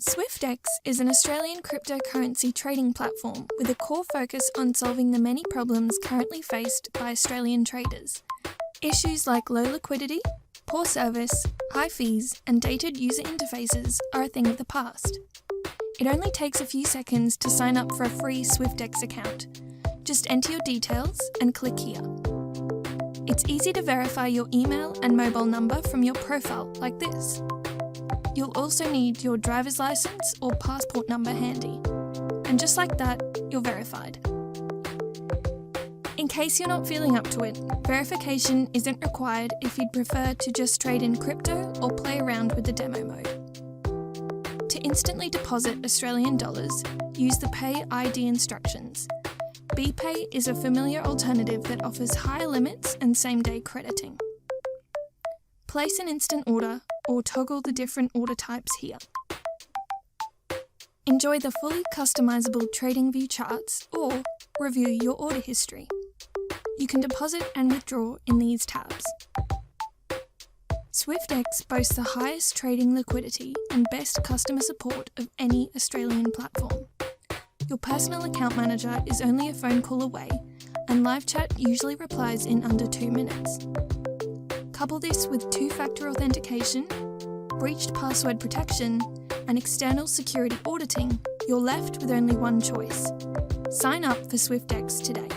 Swyftx is an Australian cryptocurrency trading platform with a core focus on solving the many problems currently faced by Australian traders. Issues like low liquidity, poor service, high fees, and dated user interfaces are a thing of the past. It only takes a few seconds to sign up for a free Swyftx account. Just enter your details and click here. It's easy to verify your email and mobile number from your profile like this. You'll also need your driver's license or passport number handy. And just like that, you're verified. In case you're not feeling up to it, verification isn't required if you'd prefer to just trade in crypto or play around with the demo mode. To instantly deposit Australian dollars, use the Pay ID instructions. BPay is a familiar alternative that offers higher limits and same-day crediting. Place an instant order or toggle the different order types here. Enjoy the fully customizable TradingView charts or review your order history. You can deposit and withdraw in these tabs. Swyftx boasts the highest trading liquidity and best customer support of any Australian platform. Your personal account manager is only a phone call away, and live chat usually replies in under 2 minutes. Couple this with two-factor authentication, breached password protection, and external security auditing, you're left with only one choice. Sign up for Swyftx today.